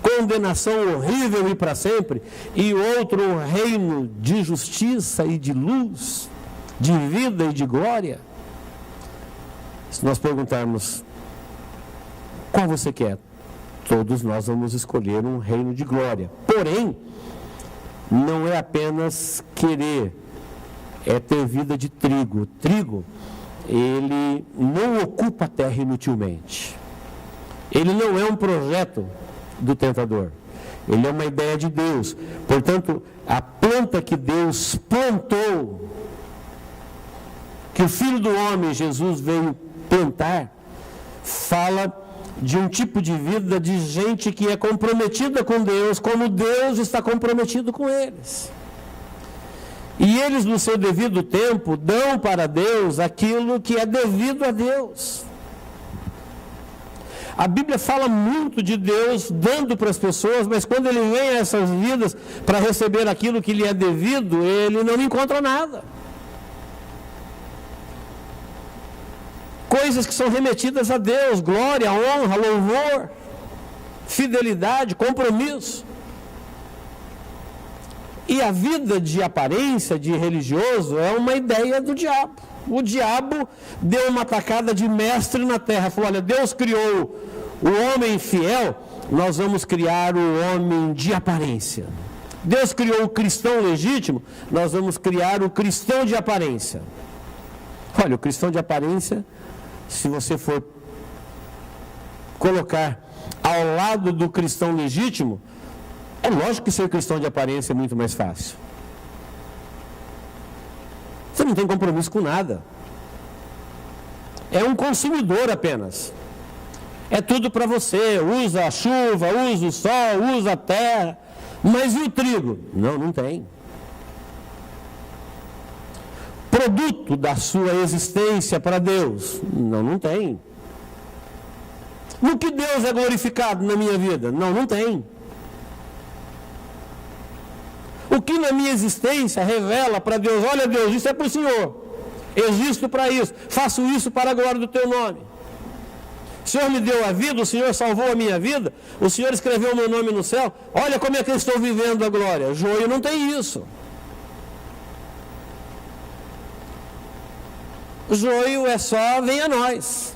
condenação horrível e para sempre, e outro um reino de justiça e de luz, de vida e de glória. Se nós perguntarmos qual você quer, todos nós vamos escolher um reino de glória. Porém, não é apenas querer, é ter vida de trigo. Trigo, ele não ocupa a terra inutilmente. Ele não é um projeto do tentador. Ele é uma ideia de Deus. Portanto, a planta que Deus plantou, que o Filho do Homem, Jesus, veio plantar, fala de um tipo de vida de gente que é comprometida com Deus, como Deus está comprometido com eles. E eles, no seu devido tempo, dão para Deus aquilo que é devido a Deus. A Bíblia fala muito de Deus dando para as pessoas, mas quando ele vem a essas vidas para receber aquilo que lhe é devido, ele não encontra nada. Coisas que são remetidas a Deus: glória, honra, louvor, fidelidade, compromisso. E a vida de aparência, de religioso, é uma ideia do diabo. O diabo deu uma tacada de mestre na terra. Falou: olha, Deus criou o homem fiel, nós vamos criar o homem de aparência. Deus criou o cristão legítimo, nós vamos criar o cristão de aparência. Olha, o cristão de aparência, se você for colocar ao lado do cristão legítimo, é lógico que ser cristão de aparência é muito mais fácil. Você não tem compromisso com nada. É um consumidor apenas. É tudo para você. Usa a chuva, usa o sol, usa a terra. Mas e o trigo? Não, não tem. Produto da sua existência para Deus? Não, não tem. No que Deus é glorificado na minha vida? Não, não tem. O que na minha existência revela para Deus: olha, Deus, isso é para o Senhor, existo para isso, faço isso para a glória do teu nome. O Senhor me deu a vida, o Senhor salvou a minha vida, o Senhor escreveu o meu nome no céu, olha como é que eu estou vivendo a glória. Joio não tem isso. Joio é só vem a nós.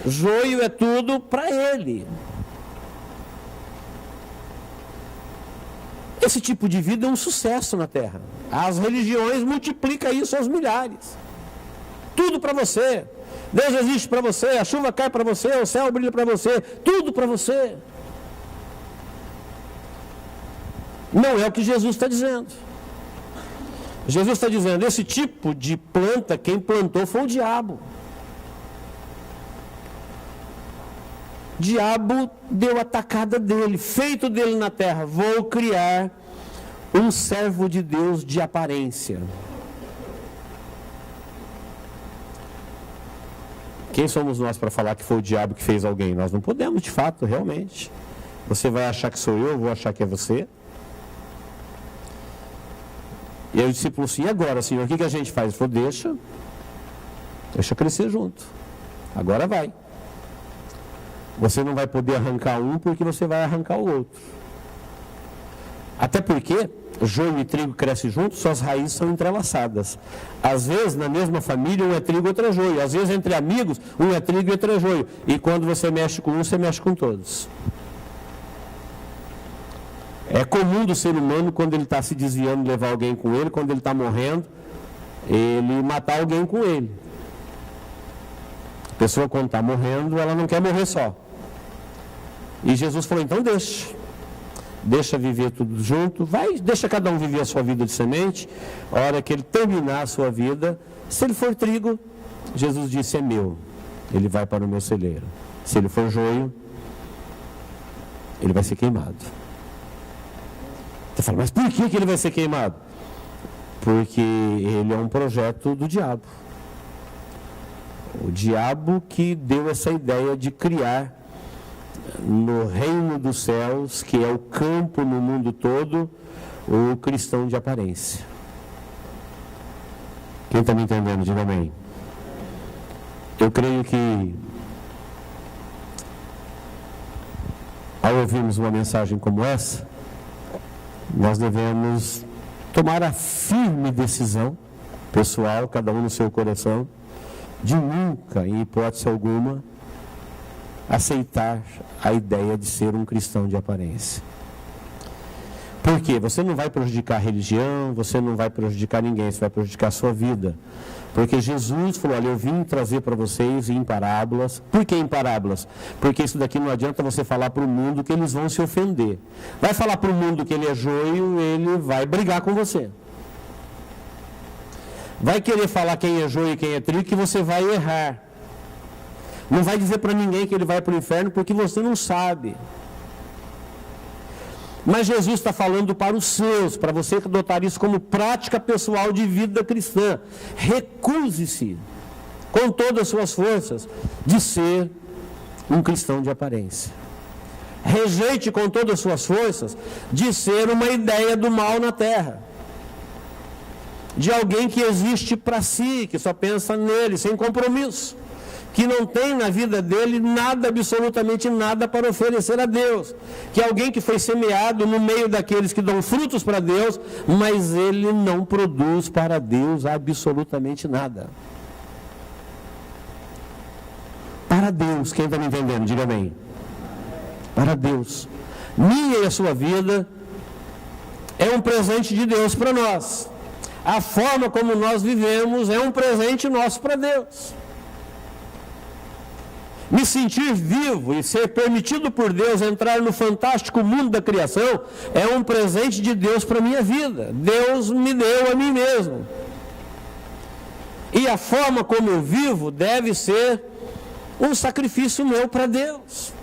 Joio é tudo para ele. Esse tipo de vida é um sucesso na terra. As religiões multiplicam isso aos milhares. Tudo para você. Deus existe para você, a chuva cai para você, o céu brilha para você, tudo para você. Não é o que Jesus está dizendo. Jesus está dizendo: esse tipo de planta, quem plantou foi o diabo. O diabo deu a tacada dele, feito dele na terra: vou criar um servo de Deus de aparência. Quem somos nós para falar que foi o diabo que fez alguém? Nós não podemos, de fato, realmente. Você vai achar que sou eu vou achar que é você. E aí o discípulo assim: e agora, Senhor, o que a gente faz? Ele falou: deixa crescer junto. Agora vai. Você não vai poder arrancar um porque você vai arrancar o outro. Até porque joio e trigo crescem juntos, suas raízes são entrelaçadas. Às vezes, na mesma família, um é trigo e outro é joio. Às vezes, entre amigos, um é trigo e outro é joio. E quando você mexe com um, você mexe com todos. É comum do ser humano, quando ele está se desviando, levar alguém com ele, quando ele está morrendo, ele matar alguém com ele. A pessoa, quando está morrendo, ela não quer morrer só. E Jesus falou, então deixa viver tudo junto, deixa cada um viver a sua vida de semente. A hora que ele terminar a sua vida, se ele for trigo, Jesus disse, é meu, ele vai para o meu celeiro. Se ele for joio, ele vai ser queimado. Você fala, mas por que ele vai ser queimado? Porque ele é um projeto do diabo. O diabo que deu essa ideia de criar no reino dos céus, que é o campo no mundo todo, o cristão de aparência. Quem está me entendendo, diga amém. Eu creio que ao ouvirmos uma mensagem como essa, nós devemos tomar a firme decisão pessoal, cada um no seu coração, de nunca, em hipótese alguma, aceitar a ideia de ser um cristão de aparência. Por quê? Você não vai prejudicar a religião, você não vai prejudicar ninguém, você vai prejudicar a sua vida. Porque Jesus falou, olha, eu vim trazer para vocês em parábolas. Por que em parábolas? Porque isso daqui não adianta você falar para o mundo que eles vão se ofender. Vai falar para o mundo que ele é joio, ele vai brigar com você. Vai querer falar quem é joio e quem é trigo, que você vai errar. Não vai dizer para ninguém que ele vai para o inferno, porque você não sabe. Mas Jesus está falando para os seus, para você adotar isso como prática pessoal de vida cristã. Recuse-se, com todas as suas forças, de ser um cristão de aparência. Rejeite com todas as suas forças de ser uma ideia do mal na terra. De alguém que existe para si, que só pensa nele, sem compromisso. Que não tem na vida dele nada, absolutamente nada para oferecer a Deus. Que é alguém que foi semeado no meio daqueles que dão frutos para Deus, mas ele não produz para Deus absolutamente nada. Para Deus, quem está me entendendo? Diga amém. Para Deus. Minha e a sua vida é um presente de Deus para nós. A forma como nós vivemos é um presente nosso para Deus. Me sentir vivo e ser permitido por Deus entrar no fantástico mundo da criação é um presente de Deus para a minha vida. Deus me deu a mim mesmo. E a forma como eu vivo deve ser um sacrifício meu para Deus.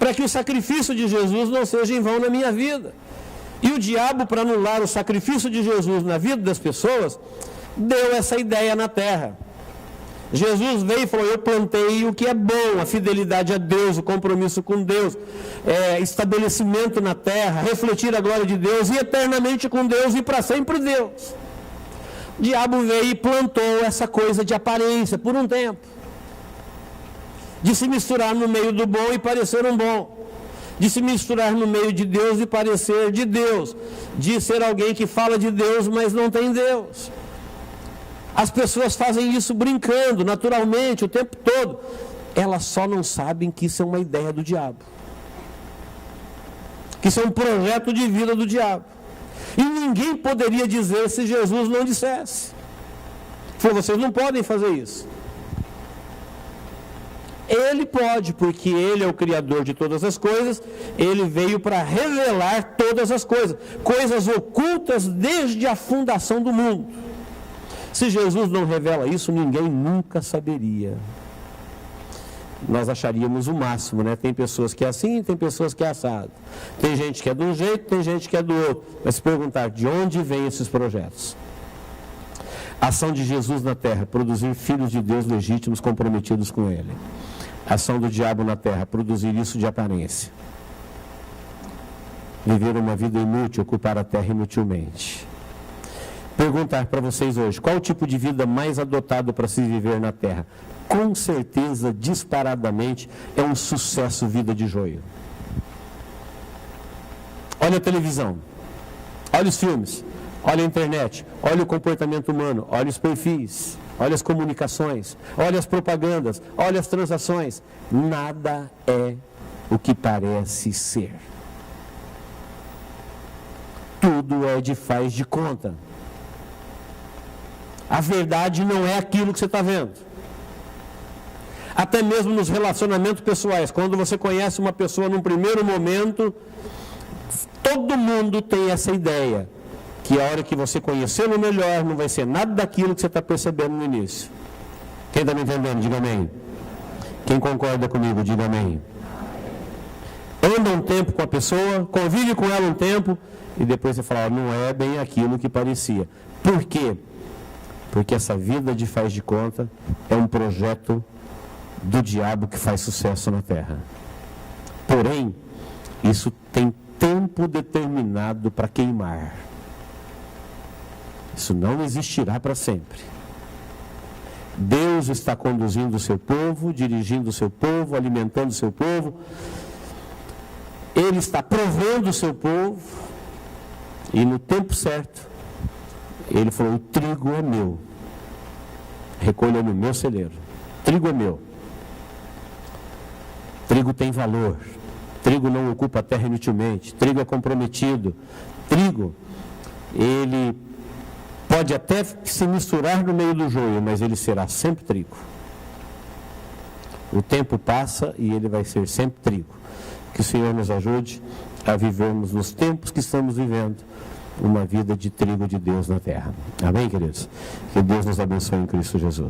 Para que o sacrifício de Jesus não seja em vão na minha vida. E o diabo, para anular o sacrifício de Jesus na vida das pessoas, deu essa ideia na terra. Jesus veio e falou, eu plantei o que é bom, a fidelidade a Deus, o compromisso com Deus, estabelecimento na terra, refletir a glória de Deus, e eternamente com Deus e para sempre Deus. O diabo veio e plantou essa coisa de aparência por um tempo, de se misturar no meio do bom e parecer um bom, de se misturar no meio de Deus e parecer de Deus, de ser alguém que fala de Deus, mas não tem Deus. As pessoas fazem isso brincando, naturalmente, o tempo todo. Elas só não sabem que isso é uma ideia do diabo. Que isso é um projeto de vida do diabo. E ninguém poderia dizer se Jesus não dissesse. Falou, vocês não podem fazer isso. Ele pode, porque Ele é o Criador de todas as coisas. Ele veio para revelar todas as coisas. Coisas ocultas desde a fundação do mundo. Se Jesus não revela isso, ninguém nunca saberia. Nós acharíamos o máximo, né? Tem pessoas que é assim, tem pessoas que é assado. Tem gente que é de um jeito, tem gente que é do outro. Mas se perguntar de onde vêm esses projetos? A ação de Jesus na terra, produzir filhos de Deus legítimos comprometidos com Ele. A ação do diabo na terra, produzir isso de aparência. Viver uma vida inútil, ocupar a terra inutilmente. perguntar para vocês hoje, qual o tipo de vida mais adotado para se viver na Terra? Com certeza, disparadamente, é um sucesso vida de joio. Olha a televisão, olha os filmes, olha a internet, olha o comportamento humano, olha os perfis, olha as comunicações, olha as propagandas, olha as transações. Nada é o que parece ser. Tudo é de faz de conta. A verdade não é aquilo que você está vendo. Até mesmo nos relacionamentos pessoais, quando você conhece uma pessoa num primeiro momento, todo mundo tem essa ideia, que a hora que você conhecê-lo melhor, não vai ser nada daquilo que você está percebendo no início. Quem está me entendendo, diga amém. Quem concorda comigo, diga amém. Anda um tempo com a pessoa, convive com ela um tempo, e depois você fala, não é bem aquilo que parecia. Por quê? Porque essa vida de faz de conta é um projeto do diabo que faz sucesso na terra. Porém, isso tem tempo determinado para queimar. Isso não existirá para sempre. Deus está conduzindo o seu povo, dirigindo o seu povo, alimentando o seu povo. Ele está provendo o seu povo. E no tempo certo, ele falou, o trigo é meu. Recolha no meu celeiro. Trigo é meu. Trigo tem valor. Trigo não ocupa a terra inutilmente. Trigo é comprometido. Trigo, ele pode até se misturar no meio do joio, mas ele será sempre trigo. O tempo passa e ele vai ser sempre trigo. Que o Senhor nos ajude a vivermos nos tempos que estamos vivendo uma vida de trigo de Deus na terra. Amém, queridos? Que Deus nos abençoe em Cristo Jesus.